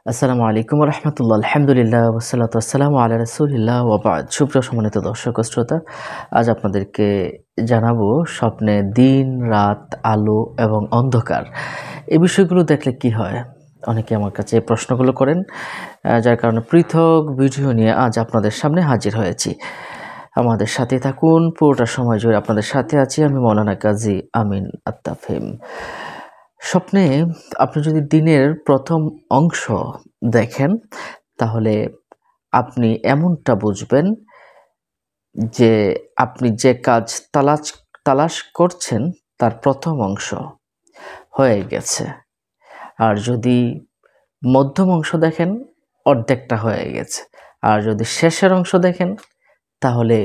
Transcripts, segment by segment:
আসসালামু আলাইকুম রহমতুল্লাহ, আলহামদুলিল্লাহ, ওয়াসসালাতু ওয়াসসালামু আলা রাসূলিল্লাহ ওয়া বা'দ। সুপ্রিয় সম্মানিত দর্শক ও শ্রোতা, আজ আপনাদেরকে জানাবো স্বপ্নে দিন, রাত, আলো এবং অন্ধকার এই বিষয়গুলো দেখলে কি হয়। অনেকে আমার কাছে এই প্রশ্নগুলো করেন, যার কারণে পৃথক ভিডিও নিয়ে আজ আপনাদের সামনে হাজির হয়েছি। আমাদের সাথে থাকুন, পুরোটা সময় জুড়ে আপনাদের সাথে আছি আমি মৌলানা কাজী আমিন আত্তাফহিম। স্বপ্নে আপনি যদি দিনের প্রথম অংশ দেখেন, তাহলে আপনি এমনটা বুঝবেন যে আপনি যে কাজ তালাশ করছেন তার প্রথম অংশ হয়ে গেছে। আর যদি মধ্যম অংশ দেখেন, অর্ধেকটা হয়ে গেছে। আর যদি শেষের অংশ দেখেন, তাহলে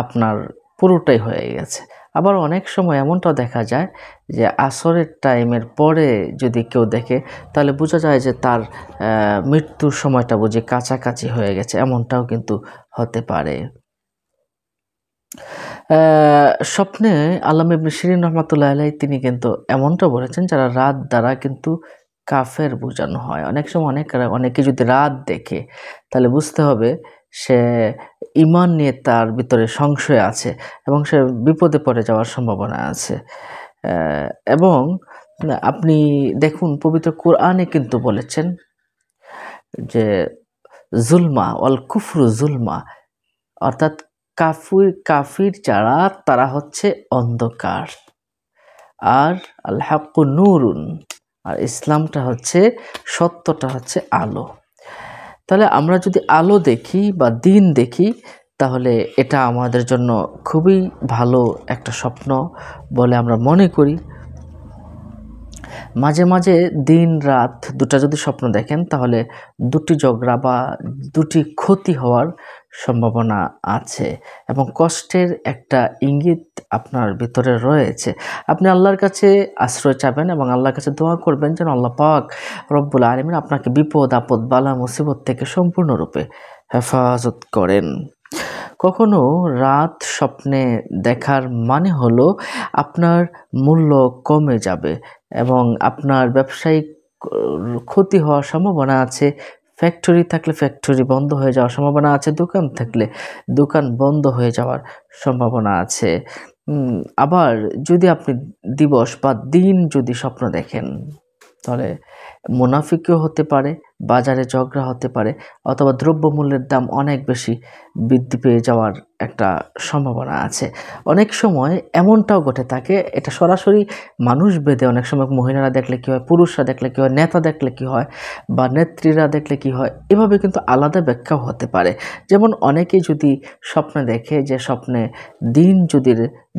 আপনার পুরোটাই হয়ে গেছে। আবার অনেক সময় এমনটাও দেখা যায় যে আসরের টাইমের পরে যদি কেউ দেখে, তাহলে বোঝা যায় যে তার মৃত্যুর সময়টা বুঝি কাছাকাছি হয়ে গেছে, এমনটাও কিন্তু হতে পারে। স্বপ্নে আল্লামা ইবনে শিরিন রহমাতুল্লাহ আলাইহি তিনি কিন্তু এমনটা বলেছেন, যারা রাত দ্বারা কিন্তু কাফের বোঝানো হয়। অনেক সময় অনেকে যদি রাত দেখে, তাহলে বুঝতে হবে সে ঈমান নিয়ে তার ভিতরে সংশয় আছে এবং সে বিপদে পড়ে যাওয়ার সম্ভাবনা আছে। এবং আপনি দেখুন, পবিত্র কোরআনে কিন্তু বলেছেন যে জুলমা ওয়াল কুফরু জুলমা, অর্থাৎ কাফির যারা তারা হচ্ছে অন্ধকার, আর আল হাক্কু নূরুন, আর ইসলামটা হচ্ছে, সত্যটা হচ্ছে আলো। তাহলে আমরা যদি আলো দেখি বা দিন দেখি, তাহলে এটা আমাদের জন্য খুবই ভালো একটা স্বপ্ন বলে আমরা মনে করি। মাঝে মাঝে দিন রাত দুটা যদি স্বপ্ন দেখেন, তাহলে দুটি ঝগড়া বা দুটি ক্ষতি হওয়ার সম্ভাবনা আছে এবং কষ্টের একটা ইঙ্গিত আপনার ভিতরে রয়েছে। আপনি আল্লাহর কাছে আশ্রয় চাবেন এবং আল্লাহর কাছে দোয়া করবেন যেন আল্লাহ পাক রব্বুল আলামিন আপনাকে বিপদ আপদ বালা মুসিবত থেকে সম্পূর্ণরূপে হেফাজত করেন। কখনো রাত স্বপ্নে দেখার মানে হলো আপনার মূল্য কমে যাবে এবং আপনার ব্যবসায়িক ক্ষতি হওয়ার সম্ভাবনা আছে। ফ্যাক্টরি থাকলে ফ্যাক্টরি বন্ধ হয়ে যাওয়ার সম্ভাবনা আছে, দোকান থাকলে দোকান বন্ধ হয়ে যাওয়ার সম্ভাবনা আছে। আবার যদি আপনি দিবস বা দিন যদি স্বপ্ন দেখেন, তাহলে মুনাফিকও হতে পারে, বাজারে ঝগড়া হতে পারে, অথবা দ্রব্যমূল্যের দাম অনেক বেশি বৃদ্ধি পেয়ে যাওয়ার একটা সম্ভাবনা আছে। অনেক সময় এমনটাও ঘটে থাকে, এটা সরাসরি মানুষ ভেদে, অনেক সময় মহিলারা দেখলে কী হয়, পুরুষরা দেখলে কী হয়, নেতা দেখলে কী হয়, বা নেত্রীরা দেখলে কী হয়, এভাবে কিন্তু আলাদা ব্যাখ্যাও হতে পারে। যেমন অনেকেই যদি স্বপ্নে দেখে, যে স্বপ্নে দিন যদি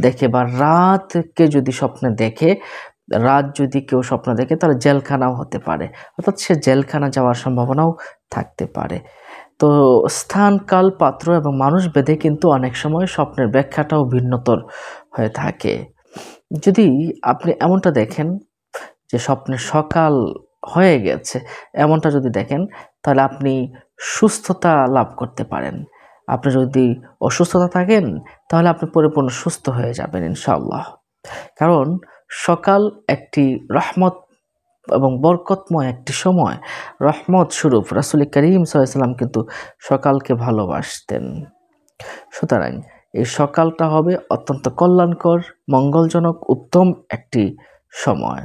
দেখে বা রাতকে যদি স্বপ্নে দেখে, রাত যদি কেউ স্বপ্ন দেখে, তাহলে জেলখানাও হতে পারে, অর্থাৎ সে জেলখানা যাওয়ার সম্ভাবনাও থাকতে পারে। তো স্থান, কাল, পাত্র এবং মানুষ ভেদে কিন্তু অনেক সময় স্বপ্নের ব্যাখ্যাটাও ভিন্নতর হয়ে থাকে। যদি আপনি এমনটা দেখেন যে স্বপ্নে সকাল হয়ে গেছে, এমনটা যদি দেখেন, তাহলে আপনি সুস্থতা লাভ করতে পারেন। আপনি যদি অসুস্থতা থাকেন, তাহলে আপনি পরিপূর্ণ সুস্থ হয়ে যাবেন ইনশাআল্লাহ। কারণ সকাল একটি রহমত এবং বরকতময় একটি সময়, রহমত স্বরূপ রাসূল করিম সাল্লাল্লাহু আলাইহি ওয়াসাল্লাম কিন্তু সকালকে ভালোবাসতেন। সুতরাং এই সকালটা হবে অত্যন্ত কল্যাণকর, মঙ্গলজনক, উত্তম একটি সময়।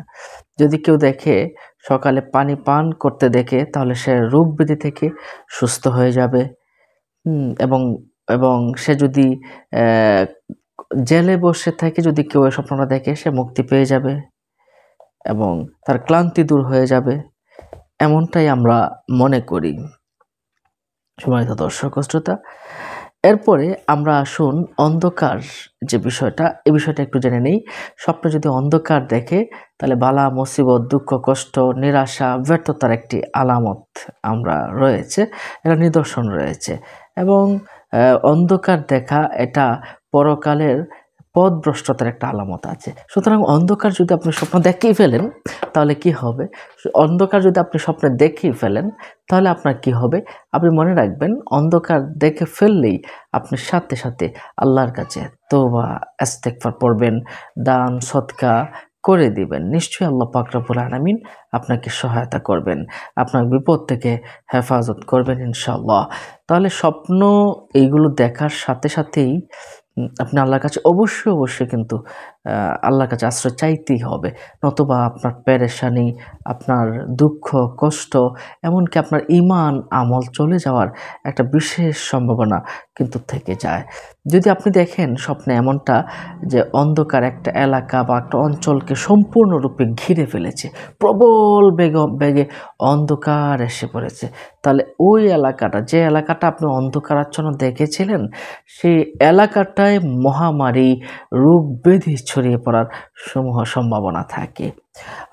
যদি কেউ দেখে সকালে পানি পান করতে দেখে, তাহলে সে রোগ ব্যাধি থেকে সুস্থ হয়ে যাবে। এবং এবং সে যদি জেলে বসে থেকে যদি কেউ এই স্বপ্নটা দেখে, সে মুক্তি পেয়ে যাবে এবং তার ক্লান্তি দূর হয়ে যাবে, এমনটাই আমরা মনে করি। সম্মানিত দর্শক ও শ্রোতা, এরপরে আমরা আসুন অন্ধকার যে বিষয়টা, এই বিষয়টা একটু জেনে নেই। স্বপ্নে যদি অন্ধকার দেখে, তাহলে বালা মুসিবত, দুঃখ, কষ্ট, নিরাশা, ব্যর্থতার একটি আলামত আমরা রয়েছে, এটা নিদর্শন রয়েছে। এবং অন্ধকার দেখা এটা পরকালের পথভ্রষ্টতার একটা আলামত আছে। সুতরাং অন্ধকার যদি আপনি স্বপ্ন দেখেই ফেলেন, তাহলে কি হবে? অন্ধকার যদি আপনি স্বপ্নে দেখেই ফেলেন, তাহলে আপনার কি হবে? আপনি মনে রাখবেন, অন্ধকার দেখে ফেললেই আপনি সাথে সাথে আল্লাহর কাছে তওবা ইস্তেগফার পড়বেন, দান সদকা করে দিবেন। নিশ্চয়ই আল্লাহ পাক রব্বুল আলামিন আপনাকে সহায়তা করবেন, আপনার বিপদ থেকে হেফাজত করবেন ইনশাআল্লাহ। তাহলে স্বপ্ন এইগুলো দেখার সাথে সাথেই আপনি আল্লাহর কাছে অবশ্যই কিন্তু আল্লাহর কাছে আশ্রয় চাইতেই হবে। নতুবা আপনার পেরেশানি, আপনার দুঃখ, কষ্ট, এমনকি আপনার ঈমান, আমল চলে যাওয়ার একটা বিশেষ সম্ভাবনা কিন্তু থেকে যায়। যদি আপনি দেখেন স্বপ্নে এমনটা যে অন্ধকার একটা এলাকা বা একটা অঞ্চলকে সম্পূর্ণরূপে ঘিরে ফেলেছে, প্রবল বেগে অন্ধকার এসে পড়েছে, তাহলে ওই এলাকাটা, যে এলাকাটা আপনি অন্ধকারাচ্ছন্ন দেখেছিলেন, সেই এলাকাটায় মহামারী, রোগ ব্যাধি ছড়িয়ে পড়ার সমূহ সম্ভাবনা থাকে।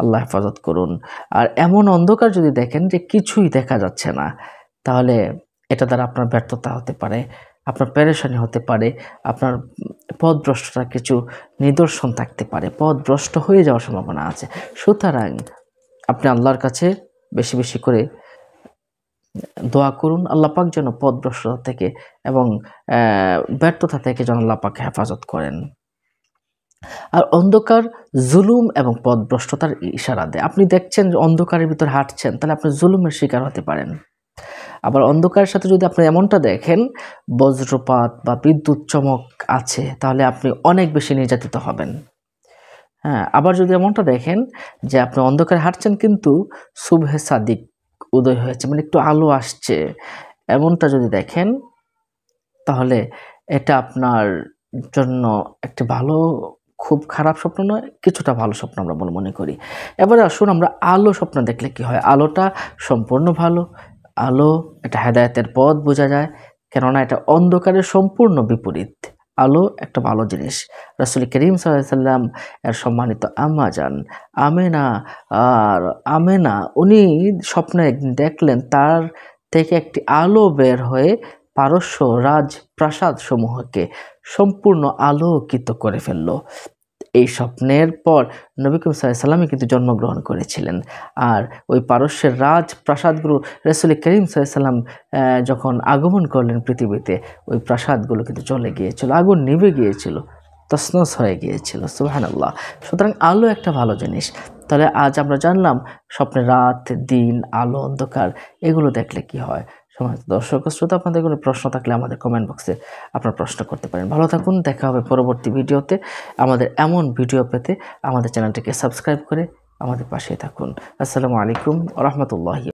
আল্লাহ হেফাজত করুন। আর এমন অন্ধকার যদি দেখেন যে কিছুই দেখা যাচ্ছে না, তাহলে এটা দ্বারা আপনার ব্যর্থতা হতে পারে, আপনার পেরেশানি হতে পারে, আপনার পথভ্রষ্টতার কিছু নিদর্শন থাকতে পারে, পথভ্রষ্ট হয়ে যাওয়ার সম্ভাবনা আছে। সুতরাং আপনি আল্লাহর কাছে বেশি করে দোয়া করুন, আল্লাহ পাক যেন পথভ্রষ্টতা থেকে এবং ব্যর্থতা থেকে যেন আল্লাহ পাক হেফাজত করেন। আর অন্ধকার জুলুম এবং পথভ্রষ্টতার ইশারা দেয়। আপনি দেখছেন যে অন্ধকারের ভিতর হাঁটছেন, তাহলে আপনি জুলুমের শিকার হতে পারেন। আবার অন্ধকারের সাথে যদি আপনি এমনটা দেখেন বজ্রপাত বা বিদ্যুৎ চমক আছে, তাহলে আপনি অনেক বেশি নির্যাতিত হবেন। হ্যাঁ, আবার যদি এমনটা দেখেন যে আপনি অন্ধকারে হাঁটছেন কিন্তু সুবহে সাদিক উদয় হয়েছে, মানে একটু আলো আসছে, এমনটা যদি দেখেন, তাহলে এটা আপনার জন্য একটি ভালো, খুব খারাপ স্বপ্ন নয়, কিছুটা ভালো স্বপ্ন আমরা বলে মনে করি। এবারে আসুন আমরা আলো স্বপ্ন দেখলে কি হয়। আলোটা সম্পূর্ণ ভালো। আলো এটা হেদায়েতের পথ বোঝা যায়, কেননা এটা অন্ধকারের সম্পূর্ণ বিপরীত। আলো একটা ভালো জিনিস। রাসূল করিম সাল্লাল্লাহু আলাইহি সাল্লাম এর সম্মানিত আম্মা জান আমেনা উনি স্বপ্নে একদিন দেখলেন তার থেকে একটি আলো বের হয়ে পারস্য রাজপ্রাসাদ সমূহকে সম্পূর্ণ আলোকিত করে ফেলল। এই স্বপ্নের পর নবী করিম সাল্লাল্লাহু আলাইহি সাল্লাম কিন্তু জন্মগ্রহণ করেছিলেন। আর ওই পারস্যের রাজপ্রাসাদগুলো রাসূল করিম সাল্লাল্লাহু আলাইহি সাল্লাম যখন আগমন করলেন পৃথিবীতে, ওই প্রাসাদগুলো কিন্তু জ্বলে গিয়েছিল, আগুন নিভে গিয়েছিল, তছনছ হয়ে গিয়েছিল। সুবহানাল্লাহ। সুতরাং আলো একটা ভালো জিনিস। তাহলে আজ আমরা জানলাম স্বপ্নে রাত, দিন, আলো, অন্ধকার এগুলো দেখলে কি হয়। সম্মানিত দর্শক ও শ্রোতা, আপনাদের কোনো প্রশ্ন থাকলে আমাদের কমেন্ট বক্সে আপনারা প্রশ্ন করতে পারেন। ভালো থাকুন, দেখা হবে পরবর্তী ভিডিওতে। আমাদের এমন ভিডিও পেতে আমাদের চ্যানেলটিকে সাবস্ক্রাইব করে আমাদের পাশেই থাকুন। আসসালামু আলাইকুম ওয়া রাহমাতুল্লাহি।